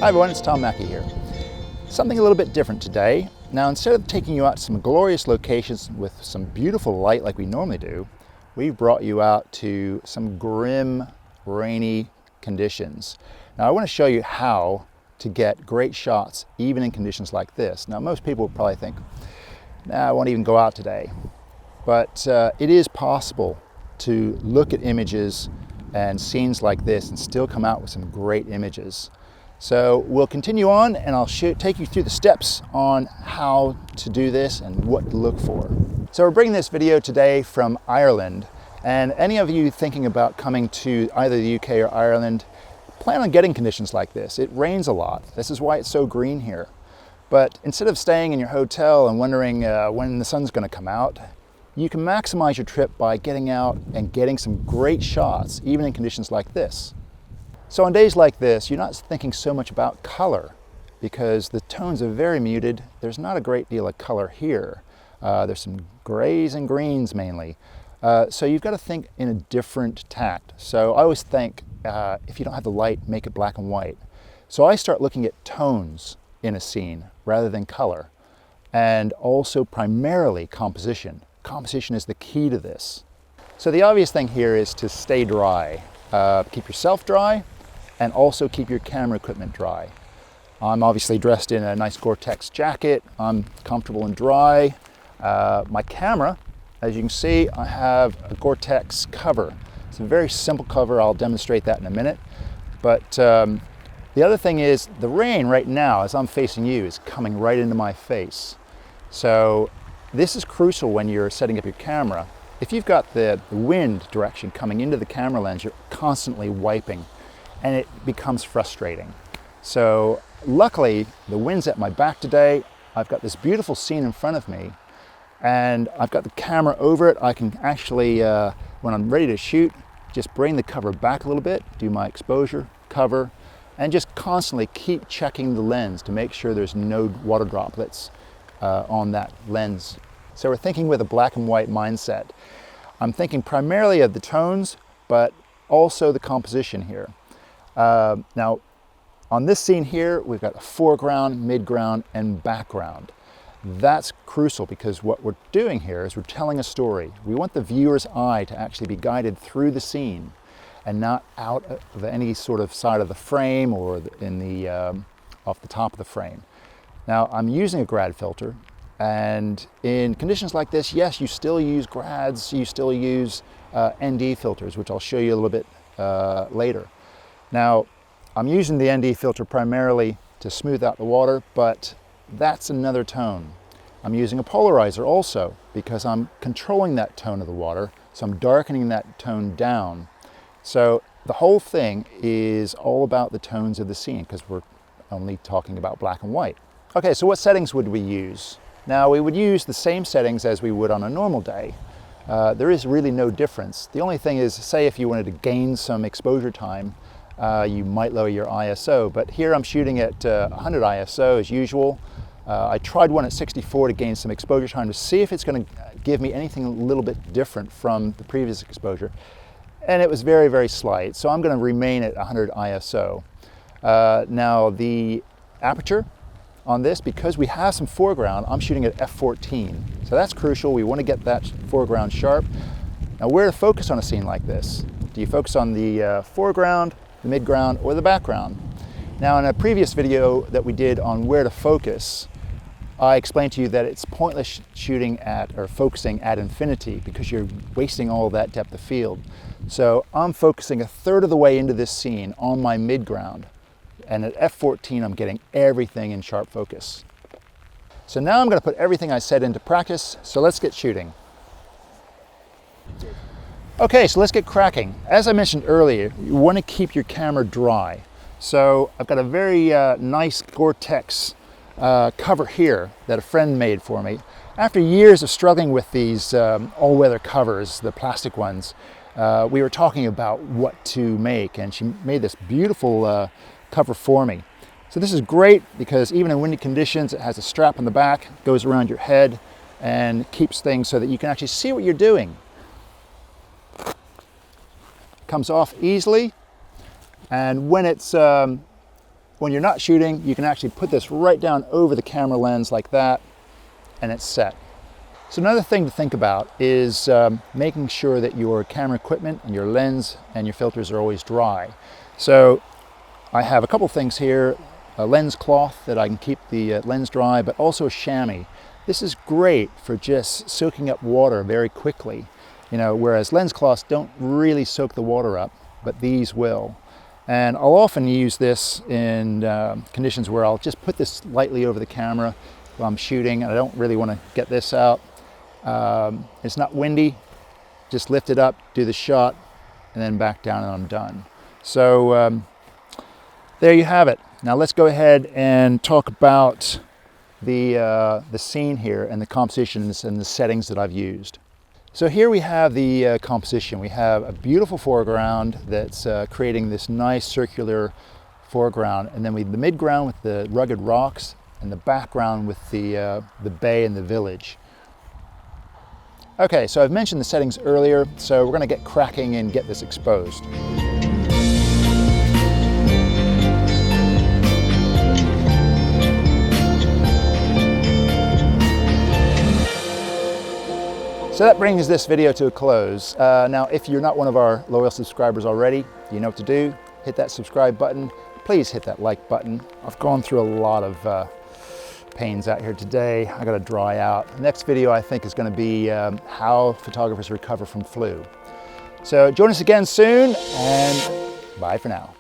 Hi everyone, it's Tom Mackie here. Something a little bit different today. Now, instead of taking you out to some glorious locations with some beautiful light like we normally do, we've brought you out to some grim, rainy conditions. Now, I want to show you how to get great shots even in conditions like this. Now, most people will probably think, nah, I won't even go out today. But it is possible to look at images and scenes like this and still come out with some great images. So we'll continue on and I'll take you through the steps on how to do this and what to look for. So we're bringing this video today from Ireland, and any of you thinking about coming to either the UK or Ireland, plan on getting conditions like this. It rains a lot. This is why it's so green here. But instead of staying in your hotel and wondering when the sun's going to come out, you can maximize your trip by getting out and getting some great shots, even in conditions like this. So on days like this, you're not thinking so much about color because the tones are very muted. There's not a great deal of color here. There's some grays and greens mainly. So you've got to think in a different tact. So I always think if you don't have the light, make it black and white. So I start looking at tones in a scene rather than color, and also primarily composition. Composition is the key to this. So the obvious thing here is to stay dry. Keep yourself dry, and also keep your camera equipment dry. I'm obviously dressed in a nice Gore-Tex jacket. I'm comfortable and dry. My camera, as you can see, I have a Gore-Tex cover. It's a very simple cover. I'll demonstrate that in a minute. But the other thing is the rain right now, as I'm facing you, is coming right into my face. So this is crucial when you're setting up your camera. If you've got the wind direction coming into the camera lens, you're constantly wiping, and it becomes frustrating. So luckily, the wind's at my back today. I've got this beautiful scene in front of me, and I've got the camera over it. I can actually, when I'm ready to shoot, just bring the cover back a little bit, do my exposure, cover, and just constantly keep checking the lens to make sure there's no water droplets on that lens. So we're thinking with a black and white mindset. I'm thinking primarily of the tones, but also the composition here. Now, on this scene here, we've got a foreground, midground, and background. That's crucial because what we're doing here is we're telling a story. We want the viewer's eye to actually be guided through the scene and not out of any sort of side of the frame or in the, off the top of the frame. Now, I'm using a grad filter. And in conditions like this, yes, you still use grads, you still use ND filters, which I'll show you a little bit later. Now, I'm using the ND filter primarily to smooth out the water, but that's another tone. I'm using a polarizer also because I'm controlling that tone of the water, so I'm darkening that tone down. So the whole thing is all about the tones of the scene because we're only talking about black and white. Okay, so what settings would we use? Now, we would use the same settings as we would on a normal day. There is really no difference. The only thing is, say if you wanted to gain some exposure time, you might lower your ISO, but here I'm shooting at 100 ISO as usual. I tried one at 64 to gain some exposure time to see if it's going to give me anything a little bit different from the previous exposure, and it was very, very slight, so I'm going to remain at 100 ISO. Now, the aperture on this, because we have some foreground, I'm shooting at f14. So that's crucial. We want to get that foreground sharp. Now, where to focus on a scene like this? Do you focus on the foreground, the midground, or the background? Now, in a previous video that we did on where to focus, I explained to you that it's pointless shooting at or focusing at infinity because you're wasting all of that depth of field. So I'm focusing a third of the way into this scene on my midground. And at f14, I'm getting everything in sharp focus. So now I'm going to put everything I said into practice, so let's get shooting. Okay, so let's get cracking. As I mentioned earlier, you want to keep your camera dry. So I've got a very nice Gore-Tex cover here that a friend made for me. After years of struggling with these all-weather covers, the plastic ones, we were talking about what to make, and she made this beautiful cover for me. So this is great because even in windy conditions, it has a strap on the back, goes around your head, and keeps things so that you can actually see what you're doing. Comes off easily, and when it's when you're not shooting, you can actually put this right down over the camera lens like that, and it's set. So another thing to think about is making sure that your camera equipment and your lens and your filters are always dry. So I have a couple things here, a lens cloth that I can keep the lens dry, but also a chamois. This is great for just soaking up water very quickly, whereas lens cloths don't really soak the water up, but these will. And I'll often use this in conditions where I'll just put this lightly over the camera while I'm shooting, and I don't really want to get this out. It's not windy, just lift it up, do the shot, and then back down and I'm done. So there you have it. Now let's go ahead and talk about the scene here and the compositions and the settings that I've used. So here we have the composition. We have a beautiful foreground that's creating this nice circular foreground, and then we have the midground with the rugged rocks and the background with the bay and the village. Okay, so I've mentioned the settings earlier, so we're going to get cracking and get this exposed. So that brings this video to a close. Now, if you're not one of our loyal subscribers already, you know what to do. Hit that subscribe button. Please hit that like button. I've gone through a lot of pains out here today. I got to dry out. The next video I think is going to be how photographers recover from flu. So join us again soon, and bye for now.